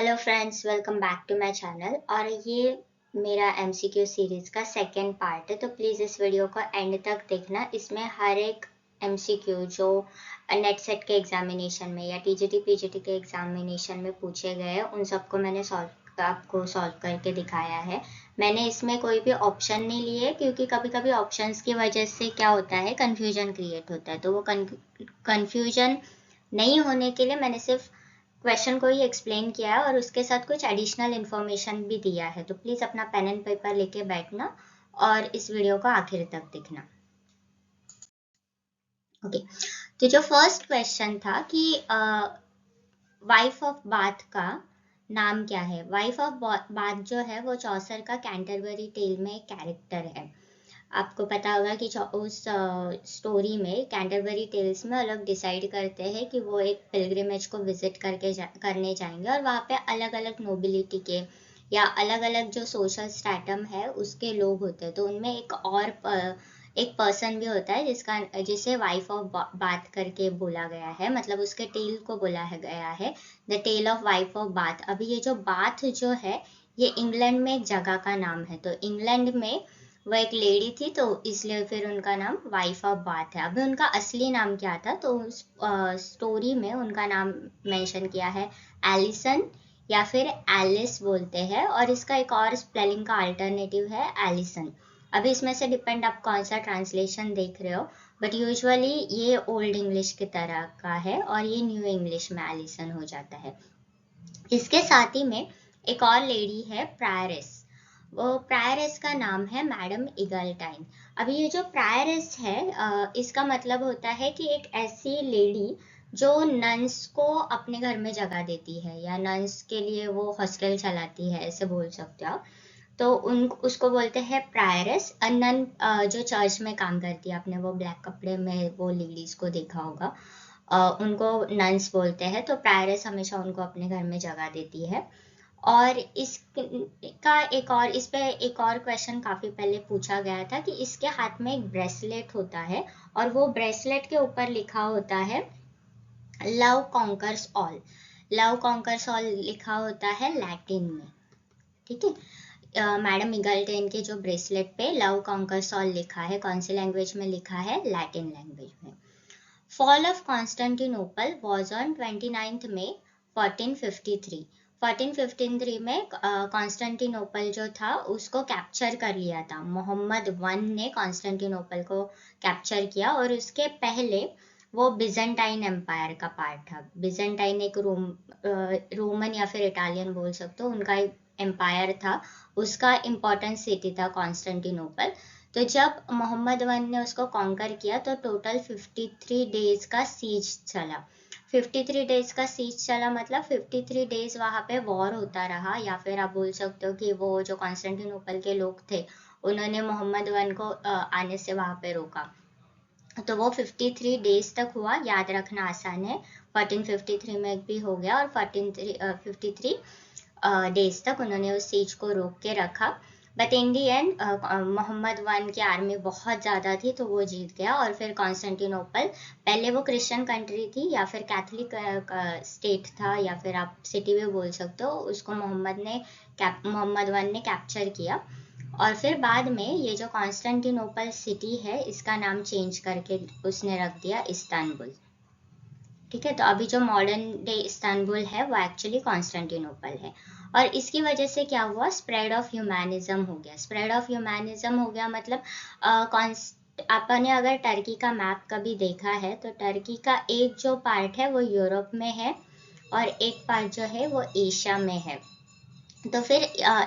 Hello friends, welcome back to my channel. और ये मेरा एमसीक्यू सीरीज का सेकेंड पार्ट है, तो प्लीज़ इस वीडियो को एंड तक देखना। इसमें हर एक एमसीक्यू जो नेट सेट के एग्जामिनेशन में या टीजीटी पीजीटी के एग्जामिनेशन में पूछे गए हैं उन सबको मैंने आपको सॉल्व करके दिखाया है। मैंने इसमें कोई भी ऑप्शन नहीं लिए क्योंकि कभी कभी ऑप्शंस की वजह से क्या होता है, कन्फ्यूजन क्रिएट होता है। तो वो कन्फ्यूजन नहीं होने के लिए मैंने सिर्फ क्वेश्चन को ही एक्सप्लेन किया है और उसके साथ कुछ एडिशनल इन्फॉर्मेशन भी दिया है। तो प्लीज़ अपना पेन एंड पेपर लेके बैठना और इस वीडियो को आखिर तक देखना। ओके, तो जो फर्स्ट क्वेश्चन था कि वाइफ ऑफ बाथ का नाम क्या है। वाइफ ऑफ बाथ जो है वो चौसर का कैंटरबरी टेल में एक कैरेक्टर है। आपको पता होगा कि उस स्टोरी में कैंटरबरी टेल्स में अलग डिसाइड करते हैं कि वो एक पिलग्रिमेज को विजिट करने जाएंगे और वहाँ पे अलग अलग नोबिलिटी के या अलग अलग जो सोशल स्ट्रैटम है उसके लोग होते हैं। तो उनमें एक पर्सन भी होता है जिसे वाइफ ऑफ बाथ करके बोला गया है, मतलब उसके टेल को बोला गया है the tale of wife of Bath. अभी ये जो बाथ जो है ये इंग्लैंड में एक जगह का नाम है। तो इंग्लैंड में वो एक लेडी थी तो इसलिए फिर उनका नाम वाइफ ऑफ बाथ है। अभी उनका असली नाम क्या था, तो उस स्टोरी में उनका नाम मेंशन किया है एलिसन या फिर एलिस बोलते हैं, और इसका एक और स्पेलिंग का अल्टरनेटिव है एलिसन। अभी इसमें से डिपेंड आप कौन सा ट्रांसलेशन देख रहे हो, बट यूजुअली ये ओल्ड इंग्लिश की तरह का है और ये न्यू इंग्लिश में एलिसन हो जाता है। इसके साथ ही में एक और लेडी है प्रायरेस। वो प्रायरेस का नाम है मैडम इगल्टाइन। अभी ये जो प्रायरेस है इसका मतलब होता है कि एक ऐसी लेडी जो नन्स को अपने घर में जगह देती है या नन्स के लिए वो हॉस्टल चलाती है, ऐसे बोल सकते हो। तो उसको बोलते हैं प्रायरेस। नन जो चर्च में काम करती है, आपने वो ब्लैक कपड़े में वो लेडीज को देखा होगा, उनको नन्स बोलते हैं। तो प्रायरेस हमेशा उनको अपने घर में जगह देती है। और इस पे एक और क्वेश्चन काफी पहले पूछा गया था कि इसके हाथ में एक ब्रेसलेट होता है और वो ब्रेसलेट के ऊपर लिखा होता है love conquers all. Love conquers all लिखा होता है लैटिन में, ठीक है। मैडम इगल्टन के जो ब्रेसलेट पे लव कॉन्कर्स ऑल लिखा है, कौन सी लैंग्वेज में लिखा है, लैटिन लैंग्वेज में। Fall of Constantinople was on 29 मई 1453। 1453 में कॉन्स्टेंटिनोपल जो था उसको कैप्चर कर लिया था। मोहम्मद वन ने कॉन्स्टेंटिनोपल को कैप्चर किया और उसके पहले वो बिजेंटाइन एम्पायर का पार्ट था। बिजेंटाइन एक रोमन या फिर इटालियन बोल सकते हो, उनका एक एम्पायर था, उसका इम्पोर्टेंट सिटी था कॉन्स्टेंटिनोपल। तो जब मोहम्मद वन ने उसको कॉन्कर किया तो टोटल 53 डेज का सीज चला। 53 डेज का सीज चला मतलब 53 डेज वहाँ पे वॉर होता रहा, या फिर आप बोल सकते हो कि वो जो कॉन्स्टेंटिनोपल के लोग थे उन्होंने मोहम्मद वन को आने से वहाँ पे रोका। तो वो 53 डेज तक हुआ, याद रखना आसान है। 1453 में भी हो गया और 53 डेज तक उन्होंने उस सीज को रोक के रखा। But in the end Mohammad one की आर्मी बहुत ज़्यादा थी तो वो जीत गया। और फिर कॉन्स्टेंटिनोपल, पहले वो क्रिश्चियन कंट्री थी या फिर कैथलिक स्टेट था या फिर आप सिटी भी बोल सकते हो, उसको मोहम्मद वन ने कैप्चर किया। और फिर बाद में ये जो कॉन्स्टेंटिनोपल सिटी है इसका नाम चेंज करके उसने रख दिया इस्तांबुल, ठीक है। तो अभी जो मॉडर्न डे इस्तांबुल है वो एक्चुअली कॉन्स्टेंटिनोपल है। और इसकी वजह से क्या हुआ, स्प्रेड ऑफ ह्यूमैनिज्म हो गया। स्प्रेड ऑफ ह्यूमैनिज्म हो गया मतलब आपने अगर टर्की का मैप कभी देखा है तो टर्की का एक जो पार्ट है वो यूरोप में है और एक पार्ट जो है वो एशिया में है। तो फिर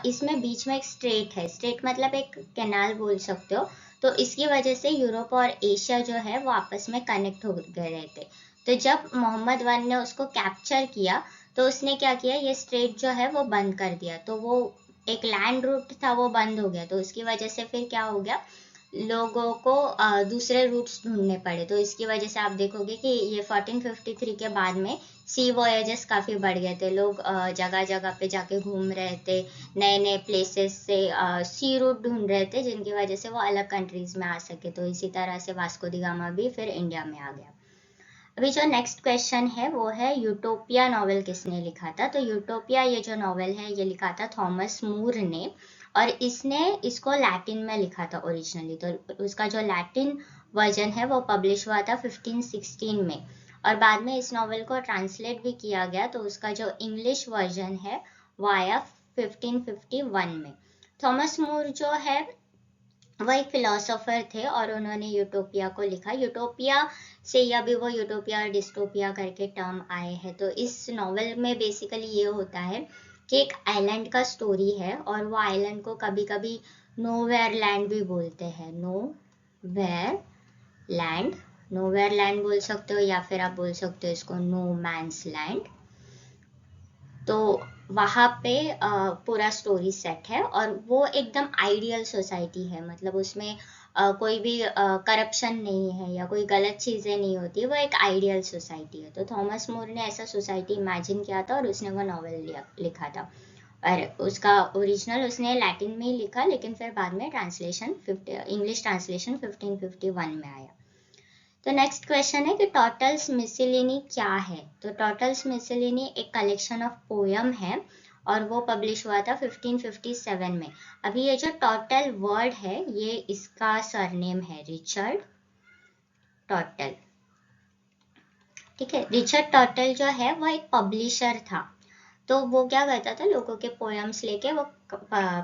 इसमें बीच में एक स्ट्रेट है, स्ट्रेट मतलब एक कैनाल बोल सकते हो। तो इसकी वजह से यूरोप और एशिया जो है वो आपस में कनेक्ट हो गए रहे थे। तो जब मोहम्मद वन ने उसको कैप्चर किया तो उसने क्या किया, ये स्ट्रेट जो है वो बंद कर दिया। तो वो एक लैंड रूट था वो बंद हो गया। तो उसकी वजह से फिर क्या हो गया, लोगों को दूसरे रूट्स ढूंढने पड़े। तो इसकी वजह से आप देखोगे कि ये 1453 के बाद में सी वॉयजेस काफ़ी बढ़ गए थे। लोग जगह जगह पे जाके घूम रहे थे, नए नए प्लेसेस से सी रूट ढूंढ रहे थे जिनकी वजह से वो अलग कंट्रीज में आ सके। तो इसी तरह से वास्को दी गामा भी फिर इंडिया में आ गया। अभी जो नेक्स्ट क्वेश्चन है वो है यूटोपिया नॉवेल किसने लिखा था। तो यूटोपिया ये जो नॉवेल है ये लिखा था थॉमस मूर ने, और इसने इसको लैटिन में लिखा था ओरिजिनली। तो उसका जो लैटिन वर्जन है वो पब्लिश हुआ था 1516 में, और बाद में इस नॉवेल को ट्रांसलेट भी किया गया। तो उसका जो इंग्लिश वर्जन है वो आया 1551 में। थॉमस मूर जो है वो एक फिलोसोफर थे और उन्होंने यूटोपिया को लिखा। यूटोपिया से ही अभी वो यूटोपिया और डिस्टोपिया करके टर्म आए हैं। तो इस नॉवेल में बेसिकली ये होता है कि एक आइलैंड का स्टोरी है, और वो आइलैंड को कभी कभी नोवेयर लैंड भी बोलते हैं। नोवेयर लैंड बोल सकते हो, या फिर आप बोल सकते हो इसको नो मैंस लैंड। तो वहाँ पे पूरा स्टोरी सेट है, और वो एकदम आइडियल सोसाइटी है। मतलब उसमें कोई भी करप्शन नहीं है या कोई गलत चीज़ें नहीं होती। वो एक आइडियल सोसाइटी है। तो थॉमस मोर ने ऐसा सोसाइटी इमेजिन किया था और उसने वो नॉवेल लिखा था। और उसका ओरिजिनल उसने लैटिन में ही लिखा, लेकिन फिर बाद में ट्रांसलेशन इंग्लिश ट्रांसलेशन 1551 में आया। तो नेक्स्ट क्वेश्चन है कि टॉटल्स मिसलिनी क्या है। तो टॉटल्स मिसलिनी एक कलेक्शन ऑफ पोयम है, और वो पब्लिश हुआ था 1557 में। अभी ये जो टॉटल वर्ड है ये इसका सरनेम है रिचर्ड टॉटल। ठीक है, रिचर्ड टॉटल जो है वो एक पब्लिशर था। तो वो क्या करता था, लोगों के पोएम्स लेके वो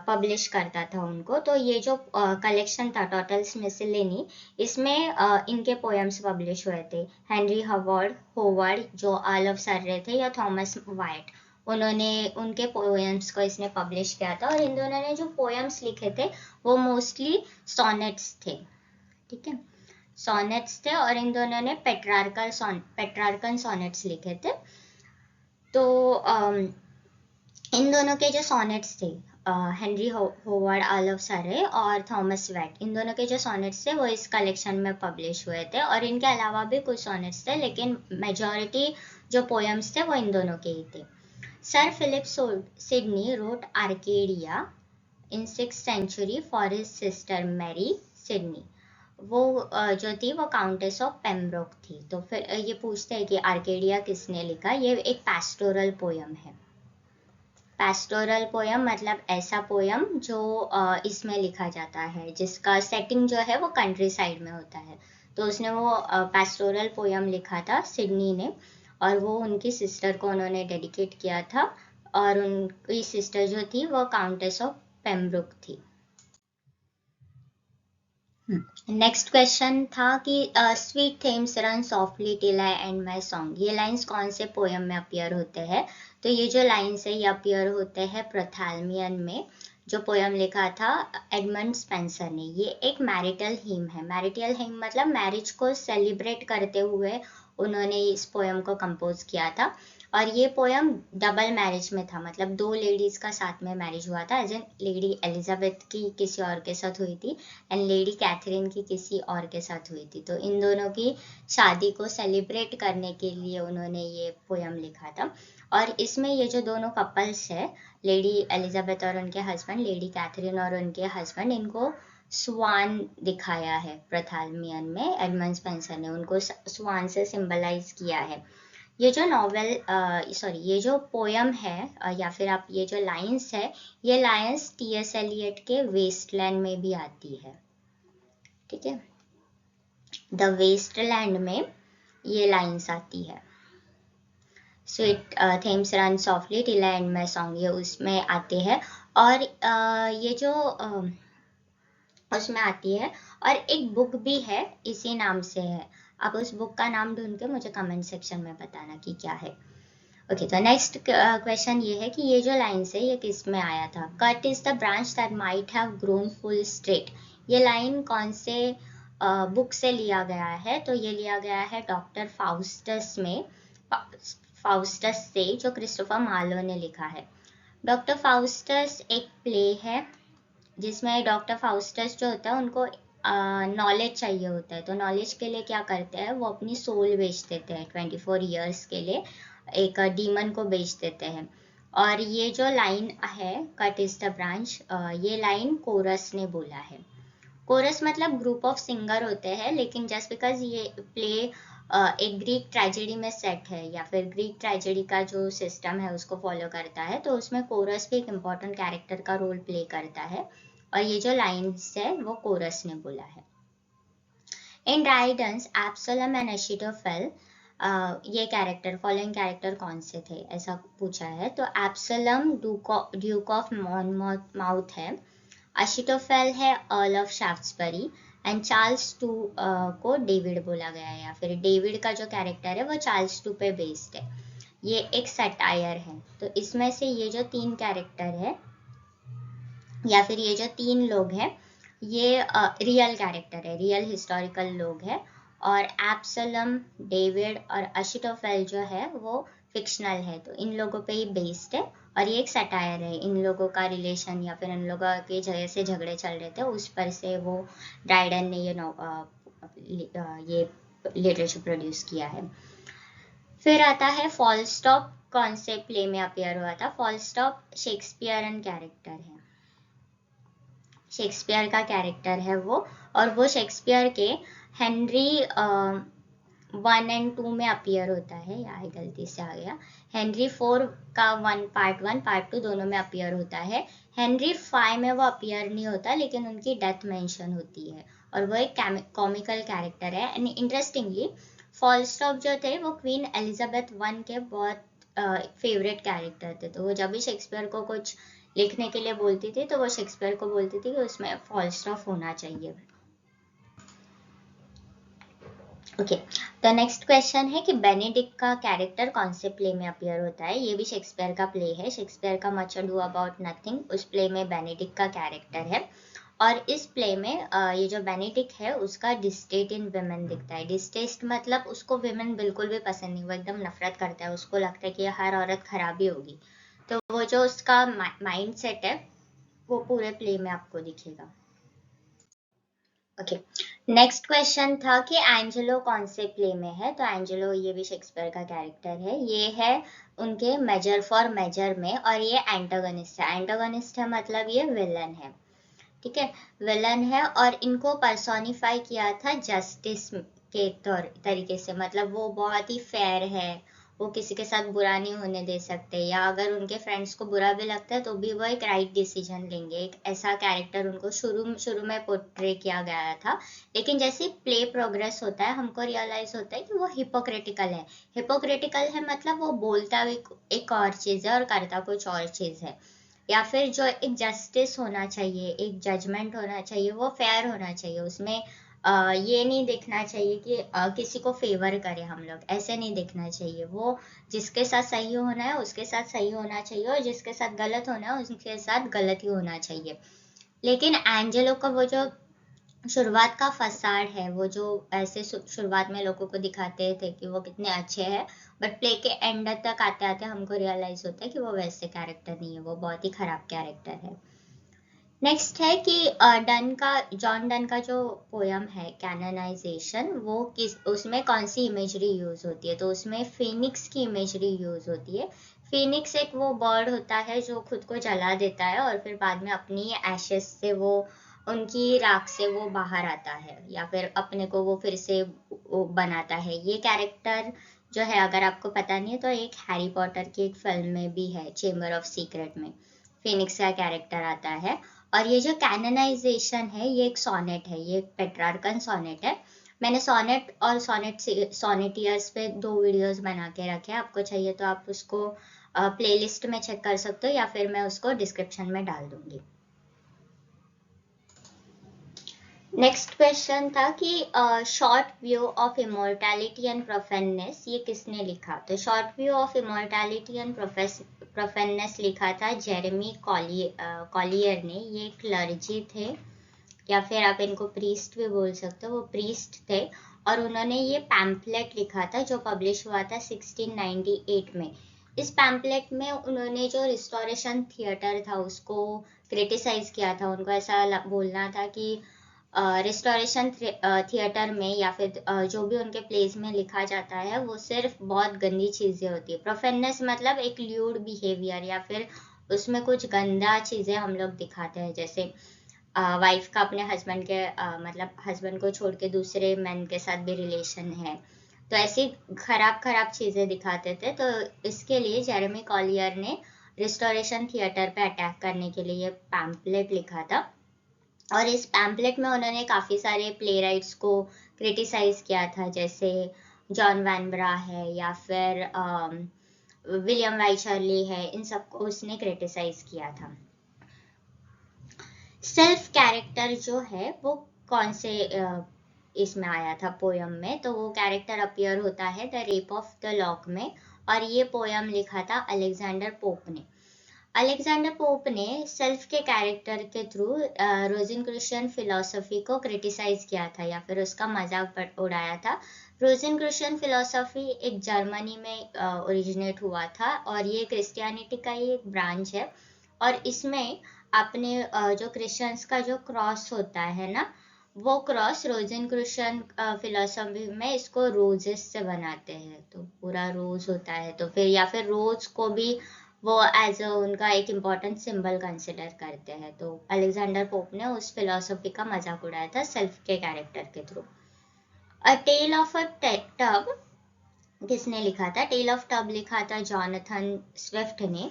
पब्लिश करता था उनको। तो ये जो कलेक्शन था टॉटल्स मिसलेनी, इसमें इनके पोएम्स पब्लिश हुए थे। हेनरी होवर्ड जो अर्ल ऑफ सर्रे थे, या थॉमस वाइट, उन्होंने उनके पोएम्स को इसने पब्लिश किया था। और इन दोनों ने जो पोएम्स लिखे थे वो मोस्टली सोनेट्स थे। ठीक है, सोनेट्स थे, और इन दोनों ने पेट्रार्कन सोनेट्स लिखे थे। तो इन दोनों के जो सोनेट्स थे, हेनरी होवर्ड अर्ल ऑफ सरे और थॉमस वेट, इन दोनों के जो सोनेट्स थे वो इस कलेक्शन में पब्लिश हुए थे। और इनके अलावा भी कुछ सोनेट्स थे, लेकिन मेजॉरिटी जो पोएम्स थे वो इन दोनों के ही थे। Sir Philip Sidney wrote Arcadia in 6th century for his sister Mary Sidney. वो जो थी वो काउंटेस ऑफ पेम्ब्रोक थी। तो फिर ये पूछते हैं कि आर्केडिया किसने लिखा। ये एक पैस्टोरल पोयम है। पैस्टोरल पोयम मतलब ऐसा पोयम जो इसमें लिखा जाता है जिसका सेटिंग जो है वो कंट्री साइड में होता है। तो उसने वो पैस्टोरल पोयम लिखा था सिडनी ने, और वो उनकी सिस्टर को उन्होंने डेडिकेट किया था। और उनकी सिस्टर जो थी वो काउंटेस ऑफ पेम्ब्रोक थी। नेक्स्ट क्वेश्चन था कि sweet Thames run softly till I and my song, ये लाइन्स कौन से पोयम में अपीयर होते हैं। तो ये जो लाइन्स है ये अपीयर होते हैं प्रोथैल्मियन में, जो पोयम लिखा था एडमंड स्पेंसर ने। ये एक मैरिटल हिम है। मैरिटल हिम मतलब मैरिज को सेलिब्रेट करते हुए उन्होंने इस पोयम को कंपोज किया था। और ये पोयम डबल मैरिज में था, मतलब दो लेडीज का साथ में मैरिज हुआ था। एज एन लेडी एलिजाबेथ की किसी और के साथ हुई थी, एंड लेडी कैथरीन की किसी और के साथ हुई थी। तो इन दोनों की शादी को सेलिब्रेट करने के लिए उन्होंने ये पोयम लिखा था। और इसमें ये जो दोनों कपल्स है, लेडी एलिजाबेथ और उनके हस्बैंड, लेडी कैथरीन और उनके हस्बैंड, इनको स्वान दिखाया है प्रोथैल्मियन में। एडमंड स्पेंसर ने उनको स्वान से सिंबलाइज किया है। ये जो ये जो पोयम है, या फिर आप ये जो लाइन्स है, ये लाइन्स टीएस एलियट के वेस्टलैंड में भी आती है। ठीक है, द वेस्टलैंड में ये लाइन्स आती है। Sweet Thames run softly till I and my song, ये उसमें आते हैं। और ये जो उसमें आती है, और एक बुक भी है इसी नाम से है। आप उस बुक का नाम ढूंढ के मुझे कमेंट सेक्शन में बताना कि क्या है। ओके, तो नेक्स्ट क्वेश्चन ये है कि ये जो लाइन्स है ये किस में आया था। Cut is the branch that might have grown full straight, ये लाइन कौन से बुक से लिया गया है। तो ये लिया गया है डॉक्टर फाउस्टस से, जो क्रिस्टोफर मार्लो ने लिखा है। डॉक्टर फाउस्टस एक प्ले है जिसमें डॉक्टर फाउस्टस जो होता है उनको नॉलेज चाहिए होता है। तो नॉलेज के लिए क्या करते हैं, वो अपनी सोल बेच देते हैं 24 ईयर्स के लिए, एक डीमन को बेच देते हैं। और ये जो लाइन है कट इज द ब्रांच, ये लाइन कोरस ने बोला है। कोरस मतलब ग्रुप ऑफ सिंगर होते हैं, लेकिन जस्ट बिकॉज ये प्ले एक ग्रीक ट्रेजेडी में सेट है या फिर ग्रीक ट्रेजेडी का जो सिस्टम है उसको फॉलो करता है, तो उसमें कोरस भी एक इम्पॉर्टेंट कैरेक्टर का रोल प्ले करता है, और ये जो लाइन्स है वो कोरस ने बोला है। इन ड्राइडेंस एब्सोलम एंड अशीटोफेल, ये कैरेक्टर, फॉलोइंग कैरेक्टर कौन से थे ऐसा पूछा है। तो एब्सोलम ड्यूक ऑफ मॉनमाउथ है, अशीटोफेल है earl of Shaftesbury, and Charles two को डेविड बोला गया है, या फिर डेविड का जो कैरेक्टर है वो चार्ल्स टू पे बेस्ड है। ये एक सटायर है। तो इसमें से ये जो 3 कैरेक्टर है या फिर ये जो 3 लोग हैं ये रियल कैरेक्टर है, रियल हिस्टोरिकल लोग हैं, और एब्सोलम, डेविड और अशीटोफेल जो है वो फिक्शनल है, तो इन लोगों पे ही बेस्ड है, और ये एक सटायर है। इन लोगों का रिलेशन या फिर इन लोगों के जैसे झगड़े चल रहे थे उस पर से वो ड्राइडन ने ये लिटरेचर प्रोड्यूस किया है। फिर आता है फॉलस्टॉप, कौन से प्ले में अपीयर हुआ था। फॉलस्टॉप शेक्सपियरन कैरेक्टर है, शेक्सपियर का कैरेक्टर है वो, और वो शेक्सपियर के हेनरी 1 और 2 में अपीयर होता है, या गलती से आ गया, हेनरी 4 का पार्ट 1 पार्ट 2 दोनों में अपीयर होता है। हेनरी 5 में वो अपीयर नहीं होता, लेकिन उनकी डेथ मेंशन होती है, और वो एक कॉमिकल कैरेक्टर है। एंड इंटरेस्टिंगली फॉलस्टॉप जो थे वो क्वीन एलिजाबेथ 1 के बहुत फेवरेट कैरेक्टर थे, तो वो जब भी शेक्सपियर को कुछ लिखने के लिए बोलती थी तो वो शेक्सपियर को बोलती थी कि उसमें फॉलस्टॉप होना चाहिए। ओके, तो नेक्स्ट क्वेश्चन है कि बेनेडिक्ट का कैरेक्टर कौन से प्ले में अपीयर होता है। ये भी शेक्सपियर का प्ले है, शेक्सपियर का मच अडू अबाउट नथिंग, उस प्ले में बेनेडिक्ट का कैरेक्टर है, और इस प्ले में ये जो बेनेडिक्ट है उसका डिस्टेस्ट इन विमेन दिखता है। डिस्टेस्ट मतलब उसको विमेन बिल्कुल भी पसंद नहीं, वो एकदम नफरत करता है, उसको लगता है कि हर औरत खराबी होगी, तो वो जो उसका माइंड सेट है वो पूरे प्ले में आपको दिखेगा। ओके, नेक्स्ट क्वेश्चन था कि एंजेलो कौन से प्ले में है। तो एंजेलो ये भी शेक्सपियर का कैरेक्टर है, ये है उनके मेजर फॉर मेजर में, और ये एंटागोनिस्ट है। एंटागोनिस्ट है मतलब ये विलन है, ठीक है, विलन है, और इनको पर्सोनिफाई किया था जस्टिस के तरीके से, मतलब वो बहुत ही फेयर है, वो किसी के साथ बुरा नहीं होने दे सकते, या अगर उनके फ्रेंड्स को बुरा भी लगता है तो भी वो एक राइट डिसीजन लेंगे। एक ऐसा कैरेक्टर उनको शुरू में पोर्ट्रे किया गया था, लेकिन जैसे प्ले प्रोग्रेस होता है हमको रियलाइज होता है कि वो हिपोक्रिटिकल है। हिपोक्रिटिकल है मतलब वो बोलता एक और चीज है और करता कुछ और चीज है, या फिर जो एक जस्टिस होना चाहिए, एक जजमेंट होना चाहिए, वो फेयर होना चाहिए, उसमें ये नहीं देखना चाहिए कि किसी को फेवर करे हम लोग, ऐसे नहीं देखना चाहिए। वो जिसके साथ सही होना है उसके साथ सही होना चाहिए, और जिसके साथ गलत होना है उसके साथ गलत ही होना चाहिए। लेकिन एंजेलो का वो जो शुरुआत का फसाड है, वो जो ऐसे शुरुआत में लोगों को दिखाते थे कि वो कितने अच्छे हैं, बट प्ले के एंड तक आते आते हमको रियलाइज होता है कि वो वैसे कैरेक्टर नहीं है, वो बहुत ही खराब कैरेक्टर है। नेक्स्ट है कि जॉन डन का जो पोयम है कैनोनाइजेशन, वो उसमें कौन सी इमेजरी यूज होती है। तो उसमें फिनिक्स की इमेजरी यूज होती है। फिनिक्स एक वो बर्ड होता है जो खुद को जला देता है और फिर बाद में अपनी एशेस से वो, उनकी राख से वो बाहर आता है, या फिर अपने को वो फिर से बनाता है। ये कैरेक्टर जो है अगर आपको पता नहीं है तो एक हैरी पॉटर की एक फिल्म में भी है, चेम्बर ऑफ सीक्रेट में फिनिक्स का कैरेक्टर आता है। और ये जो कैनोनाइजेशन है ये एक सोनेट है, ये एक पेट्रार्कन सोनेट है। मैंने सोनेट और सोनेटियर्स पे 2 वीडियोस बना के रखे हैं, आपको चाहिए तो आप उसको प्लेलिस्ट में चेक कर सकते हो, या फिर मैं उसको डिस्क्रिप्शन में डाल दूंगी। नेक्स्ट क्वेश्चन था कि short view of immortality and profaneness ये किसने लिखा। तो short view of immortality and profaneness लिखा था जेरेमी कॉलियर ने। ये क्लर्जी थे, या फिर आप इनको प्रीस्ट भी बोल सकते हो, वो प्रीस्ट थे, और उन्होंने ये पैम्पलेट लिखा था जो पब्लिश हुआ था 1698 में। इस पैम्पलेट में उन्होंने जो रिस्टोरेशन थिएटर था उसको क्रिटिसाइज किया था। उनको ऐसा बोलना था कि रिस्टोरेशन थिएटर में या फिर जो भी उनके प्लेस में लिखा जाता है वो सिर्फ बहुत गंदी चीजें होती है। प्रोफेननेस मतलब एक ल्यूड बिहेवियर, या फिर उसमें कुछ गंदा चीजें हम लोग दिखाते हैं, जैसे वाइफ का अपने हस्बैंड के मतलब हस्बैंड को छोड़ के दूसरे मैन के साथ भी रिलेशन है, तो ऐसी खराब खराब चीजें दिखाते थे। तो इसके लिए जेरेमी कॉलियर ने रिस्टोरेशन थिएटर पे अटैक करने के लिए पैम्पलेट लिखा था, और इस पैम्पलेट में उन्होंने काफी सारे प्ले राइट्स को क्रिटिसाइज किया था, जैसे जॉन वैनब्रा है या फिर विलियम वाइचरली है, इन सबको उसने क्रिटिसाइज किया था। सेल्फ कैरेक्टर जो है वो कौन से इसमें आया था पोयम में, तो वो कैरेक्टर अपीयर होता है the rape of the lock में, और ये पोयम लिखा था अलेक्जेंडर पोप ने। अलेक्जेंडर पोप ने सेल्फ के कैरेक्टर के थ्रू रोज़ेनक्रूशियन फिलॉसफी को क्रिटिसाइज किया था या फिर उसका मजाक उड़ाया था। रोज़ेनक्रूशियन फिलॉसफी एक जर्मनी में ओरिजिनेट हुआ था, और ये क्रिश्चियनिटी का ही एक ब्रांच है, और इसमें अपने जो क्रिश्चियंस का जो क्रॉस होता है ना, वो क्रॉस रोज़ेनक्रूशियन फिलॉसफी में इसको रोजेस से बनाते हैं, तो पूरा रोज होता है, तो फिर या फिर रोज को भी वो एज उनका एक इम्पॉर्टेंट सिंबल कंसिडर करते हैं। तो अलेक्जेंडर पोप ने उस फिलॉसफी का मजाक उड़ाया था सेल्फ के कैरेक्टर के through. A tale of a tub किसने लिखा था? टेल ऑफ टब लिखा था जॉनथन स्विफ्ट ने।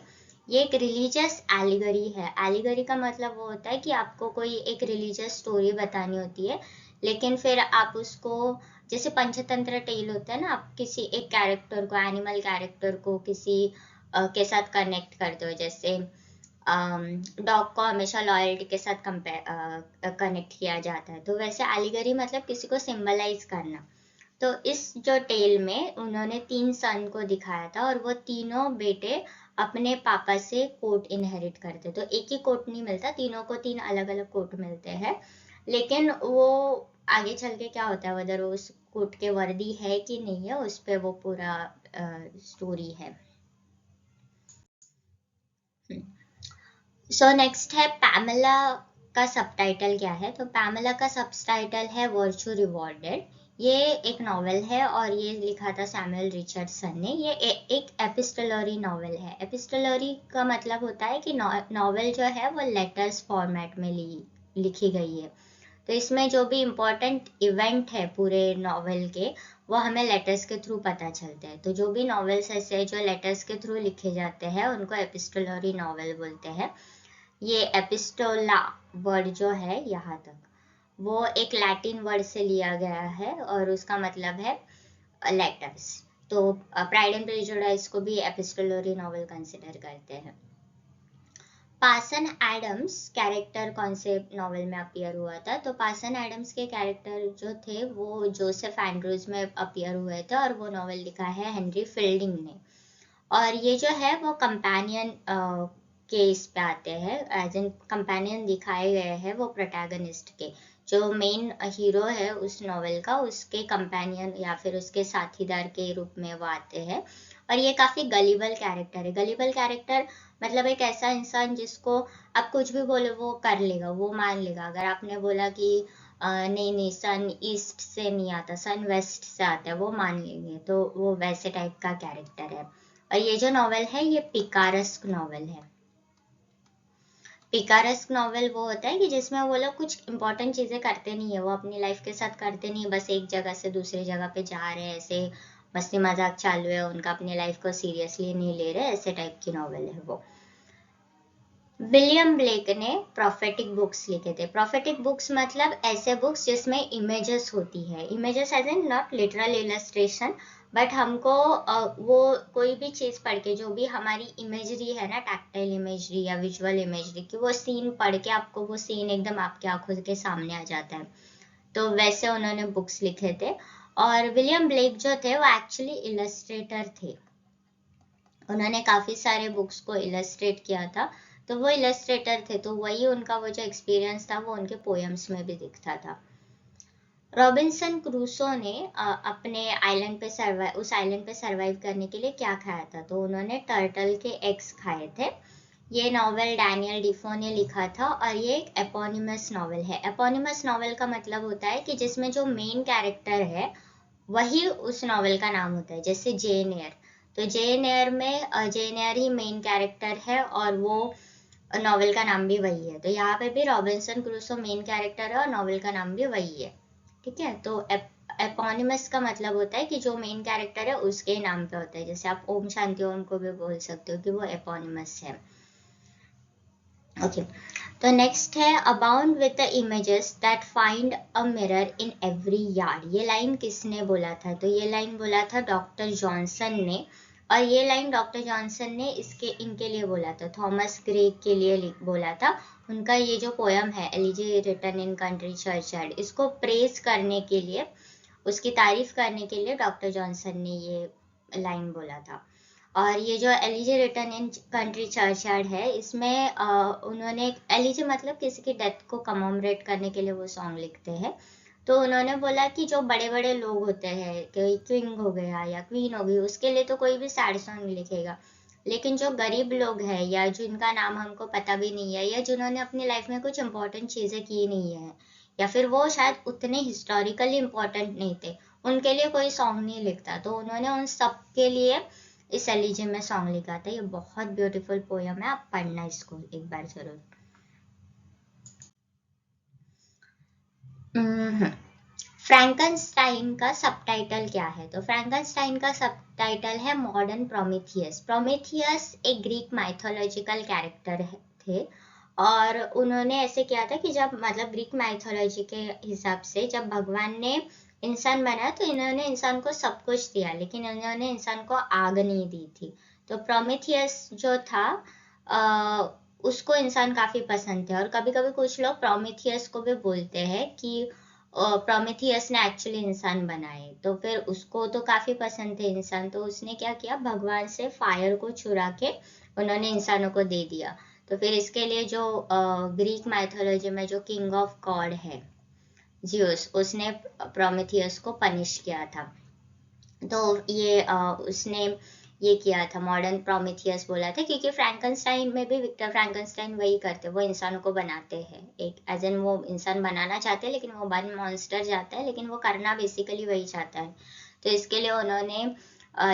ये एक रिलीजियस एलिगरी है। एलिगरी का मतलब वो होता है कि आपको कोई एक रिलीजियस स्टोरी बतानी होती है, लेकिन फिर आप उसको, जैसे पंचतंत्र टेल होता है ना, आप किसी एक कैरेक्टर को, एनिमल कैरेक्टर को किसी के साथ कनेक्ट करते हो, जैसे डॉग को हमेशा लॉयल्टी के साथ कनेक्ट किया जाता है, तो वैसे एलिगरी मतलब किसी को सिंबलाइज करना। तो इस जो टेल में उन्होंने 3 सन को दिखाया था, और वो तीनों बेटे अपने पापा से कोट इनहेरिट करते, तो एक ही कोट नहीं मिलता, तीनों को 3 अलग अलग कोट मिलते हैं, लेकिन वो आगे चल के क्या होता है, वदर वो उस कोट के वर्दी है कि नहीं है, उस पे वो पूरा स्टोरी है। सो नेक्स्ट है पैमेला का सबटाइटल क्या है? तो पैमेला का सबटाइटल है वर्च्यू रिवॉर्डेड। ये एक नॉवेल है, और ये लिखा था सैमुअल रिचर्डसन ने। ये एक एपिस्टोलरी नॉवेल है। एपिस्टोलरी का मतलब होता है कि नॉवेल जो है वो लेटर्स फॉर्मेट में लिखी गई है, तो इसमें जो भी इम्पोर्टेंट इवेंट है पूरे नॉवेल के, वो हमें लेटर्स के थ्रू पता चलते हैं। तो जो भी नॉवेल्स ऐसे जो लेटर्स के थ्रू लिखे जाते हैं उनको एपिस्टोलरी नॉवेल बोलते हैं। ये एपिस्टोला वर्ड जो है यहाँ तक, वो एक लैटिन वर्ड से लिया गया है, और उसका मतलब है लेटर्स। तो प्राइड एंड प्रेजुडिस को भी एपिस्टोलरी नॉवेल कंसिडर करते हैं। पार्सन एडम्स कैरेक्टर कौन से नॉवेल में अपीयर हुआ था? तो पार्सन एडम्स के कैरेक्टर जो थे वो जोसेफ एंड्रूज में अपीयर हुए थे, और वो नॉवेल लिखा है हेनरी फील्डिंग ने। और ये जो है वो कंपेनियन के इस पे आते हैं, एज इन कंपेनियन दिखाए गए हैं वो प्रोटैगनिस्ट के। जो मेन हीरो है उस नॉवेल का, उसके कंपेनियन या फिर उसके साथीदार के रूप में वो आते हैं, और ये काफी गलीबल कैरेक्टर है। गलीबल कैरेक्टर मतलब एक ऐसा इंसान जिसको आप कुछ भी बोले वो कर लेगा, वो मान लेगा। अगर आपने बोला कि नहीं नहीं सन ईस्ट से नहीं आता, सन वेस्ट से आता है, वो मान लेंगे, तो वो वैसे टाइप का कैरेक्टर है। और ये जो नॉवेल है ये पिकारेस्क नॉवेल है। पिकारेस्क नॉवेल वो होता है कि जिसमें वो लोग कुछ इंपॉर्टेंट चीजें करते नहीं है, वो अपनी लाइफ के साथ करते नहीं है, बस एक जगह से दूसरी जगह पे जा रहे हैं, ऐसे मस्ती मजाक चालू है उनका, अपनी लाइफ को सीरियसली नहीं ले रहे, ऐसे टाइप की नॉवेल है वो। विलियम ब्लेक ने प्रोफेटिक बुक्स लिखे थे। प्रोफेटिक बुक्स मतलब ऐसे बुक्स जिसमें इमेजेस होती है, images as in not literal illustration, but हमको वो कोई भी चीज पढ़ के, जो भी हमारी इमेजरी है ना, टैक्टाइल इमेजरी या विजुअल इमेजरी की, वो सीन पढ़ के आपको वो सीन एकदम आपकी आंखों के सामने आ जाता है, तो वैसे उन्होंने बुक्स लिखे थे। और विलियम ब्लेक जो थे वो एक्चुअली इलस्ट्रेटर थे, उन्होंने काफी सारे बुक्स को इलस्ट्रेट किया था, तो वो इलस्ट्रेटर थे, तो वही उनका वो जो एक्सपीरियंस था वो उनके पोएम्स में भी दिखता था। रॉबिन्सन क्रूसो ने अपने आइलैंड पे उस आइलैंड पे सरवाइव करने के लिए क्या खाया था? तो उन्होंने टर्टल के एग्स खाए थे। ये नॉवेल डैनियल डिफो ने लिखा था, और ये एक एपोनिमस नॉवेल है। एपोनिमस नॉवेल का मतलब होता है कि जिसमें जो मेन कैरेक्टर है वही उस नॉवेल का नाम होता है, जैसे जेन एयर। तो जेन एयर में जेन एयर ही मेन कैरेक्टर है, और वो नॉवेल का नाम भी वही है। तो यहाँ पे भी रॉबिन्सन क्रूसो मेन कैरेक्टर है और नॉवेल का नाम भी वही है, ठीक है। तो एपोनिमस का मतलब होता है कि जो मेन कैरेक्टर है उसके नाम पे होता है, जैसे आप ओम शांति ओम को भी बोल सकते हो कि वो एपोनिमस है। ओके, तो नेक्स्ट है abound with the images that find a mirror in every yard. ये लाइन किसने बोला था? तो ये लाइन बोला था डॉक्टर जॉनसन ने, और ये लाइन डॉक्टर जॉनसन ने इनके लिए बोला था, थॉमस ग्रे के लिए बोला था। उनका ये जो पोयम है elegy written in country churchyard, इसको प्रेज करने के लिए, उसकी तारीफ करने के लिए डॉक्टर जॉनसन ने ये लाइन बोला था। और ये जो elegy written in country churchyard है, इसमें उन्होंने, एलिजी मतलब किसी की डेथ को कमोमरेट करने के लिए वो सॉन्ग लिखते हैं। तो उन्होंने बोला कि जो बड़े बड़े लोग होते हैं, कोई किंग हो गया या क्वीन हो गई, उसके लिए तो कोई भी सैड सॉन्ग लिखेगा, लेकिन जो गरीब लोग हैं या जिनका नाम हमको पता भी नहीं है, या जिन्होंने अपनी लाइफ में कुछ इंपॉर्टेंट चीजें की नहीं है, या फिर वो शायद उतने हिस्टोरिकली इम्पोर्टेंट नहीं थे, उनके लिए कोई सॉन्ग नहीं लिखता। तो उन्होंने उन सब के लिए इस एलिजी में सॉन्ग लिखा था। ये बहुत ब्यूटीफुल पोयम है, आप पढ़ना इसको एक बार जरूर। फ्रैंकनस्टाइन का सबटाइटल क्या है? तो फ्रैंकनस्टाइन का सबटाइटल है मॉडर्न प्रोमेथियस। प्रोमेथियस एक ग्रीक माइथोलॉजिकल कैरेक्टर थे, और उन्होंने ऐसे किया था कि जब, मतलब ग्रीक माइथोलॉजी के हिसाब से जब भगवान ने इंसान बनाया तो इन्होंने इंसान को सब कुछ दिया, लेकिन इन्होंने इंसान को आग नहीं दी थी। तो प्रोमेथियस जो था, उसको इंसान काफी पसंद थे, और कभी कभी कुछ लोग प्रोमेथियस को भी बोलते हैं कि प्रोमेथियस ने एक्चुअली इंसान बनाए। तो फिर उसको तो काफी पसंद थे इंसान, तो उसने क्या किया, भगवान से फायर को चुरा के उन्होंने इंसानों को दे दिया। तो फिर इसके लिए जो ग्रीक माइथोलॉजी में जो किंग ऑफ गॉड है जियोस, उसने प्रोमेथियस को पनिश किया था। तो ये उसने ये किया था, मॉडर्न प्रोमेथियस बोला था, क्योंकि फ्रैंकनस्टाइन में भी विक्टर फ्रैंकनस्टाइन वही करते, वो इंसानों को बनाते हैं, एक एज एन वो इंसान बनाना चाहते हैं, लेकिन वो बन मॉन्स्टर जाता है, लेकिन वो करना बेसिकली वही चाहता है। तो इसके लिए उन्होंने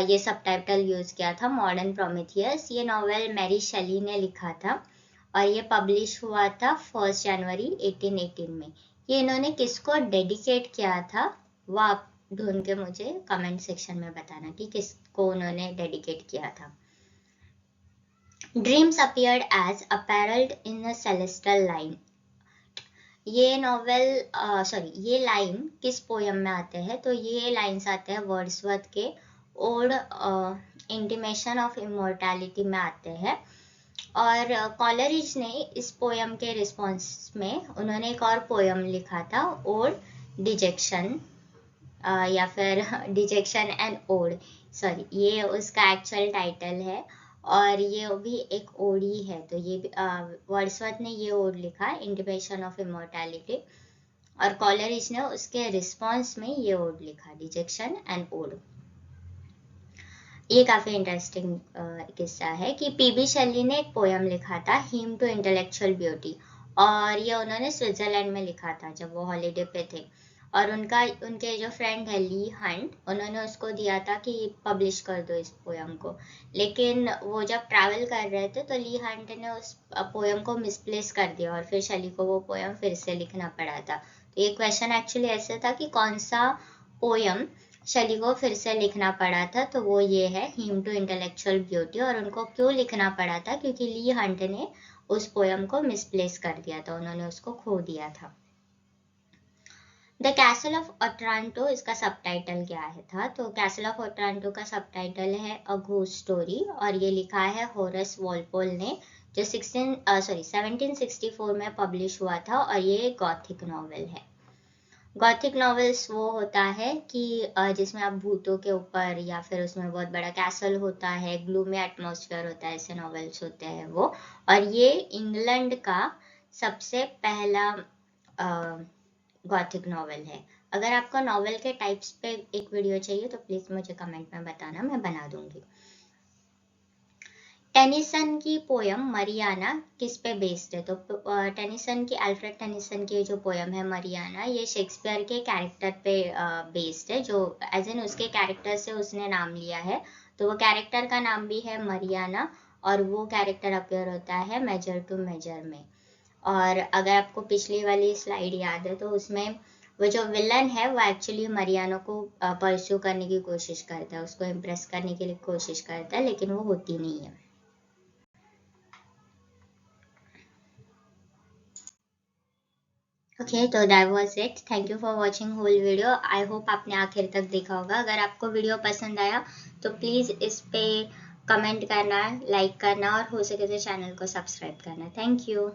ये सबटाइटल यूज किया था, मॉडर्न प्रोमेथियस। ये नॉवेल मैरी शेली ने लिखा था, और ये पब्लिश हुआ था 1 जनवरी 1818 में। ये इन्होंने किसको डेडिकेट किया था, वो आप ढूंढ के मुझे कमेंट सेक्शन में बताना कि किसको उन्होंने डेडिकेट किया था। Dreams appeared as apparelled in a celestial line. ये नॉवेल ये लाइन किस पोयम में आते हैं? तो ये लाइंस आते हैं वर्ड्सवर्थ के ओड इंटीमेशन ऑफ इमोर्टैलिटी में आते हैं। और कॉलरिज ने इस पोयम के रिस्पॉन्स में उन्होंने एक और पोयम लिखा था, ओड डिजेक्शन, या फिर डिजेक्शन एंड ओड, ये उसका एक्चुअल टाइटल है, और ये भी एक ओडी है। तो ये वर्ड्सवर्थ ने ये ओड लिखा, इंटिमेशन ऑफ इमोर्टैलिटी, और कॉलरिज ने उसके रिस्पॉन्स में ये ओड लिखा, डिजेक्शन एंड ओड। ये काफी इंटरेस्टिंग किस्सा है कि पीबी शेली ने एक पोयम लिखा था, हिम टू इंटेलेक्चुअल ब्यूटी, और ये उन्होंने स्विट्जरलैंड में लिखा था जब वो हॉलीडे पे थे। और उनके जो फ्रेंड है ली हंट, उन्होंने उसको दिया था कि पब्लिश कर दो इस पोयम को, लेकिन वो जब ट्रैवल कर रहे थे तो ली हंट ने उस पोयम को मिसप्लेस कर दिया, और फिर शेली को वो पोयम फिर से लिखना पड़ा था। तो ये क्वेश्चन एक्चुअली ऐसे था कि कौन सा पोयम शेली को फिर से लिखना पड़ा था, तो वो ये है, हिम टू इंटेलेक्चुअल ब्यूटी। और उनको क्यों लिखना पड़ा था? क्योंकि ली हंट ने उस पोयम को मिसप्लेस कर दिया था, उन्होंने उसको खो दिया था। द कैसल ऑफ ओट्रांटो, इसका सबटाइटल क्या है था? तो कैसल ऑफ ओट्रांटो का सबटाइटल है अ घोस्ट स्टोरी, और ये लिखा है होरेस वॉलपोल ने, जो 1764 में पब्लिश हुआ था, और ये गॉथिक नॉवेल है। गॉथिक नॉवेल्स वो होता है कि जिसमें आप भूतों के ऊपर, या फिर उसमें बहुत बड़ा कैसल होता है, ग्लूमी एटमॉस्फेयर होता है, ऐसे नॉवेल्स होते हैं वो। और ये इंग्लैंड का सबसे पहला गॉथिक नॉवेल है। अगर आपको नॉवेल के टाइप्स पे एक वीडियो चाहिए तो प्लीज मुझे कमेंट में बताना, मैं बना दूंगी। टेनिसन की पोयम मरियाना किस पे बेस्ड है? तो टेनिसन की, अल्फ्रेड टेनिसन की जो पोयम है मरियाना, ये शेक्सपियर के कैरेक्टर पे बेस्ड है, जो एज एन उसके कैरेक्टर से उसने नाम लिया है। तो वो कैरेक्टर का नाम भी है मरियाना, और वो कैरेक्टर अपीयर होता है मेजर टू मेजर में। और अगर आपको पिछली वाली स्लाइड याद है तो उसमें वो जो विलन है वो एक्चुअली मरियानो को परस्यू करने की कोशिश करता है, उसको इम्प्रेस करने की कोशिश करता है, लेकिन वो होती नहीं है। ओके, तो that was it. Thank you for watching whole video. I hope आपने आखिर तक देखा होगा। अगर आपको वीडियो पसंद आया तो प्लीज़ इस पे कमेंट करना, लाइक करना और हो सके तो चैनल को सब्सक्राइब करना। Thank you.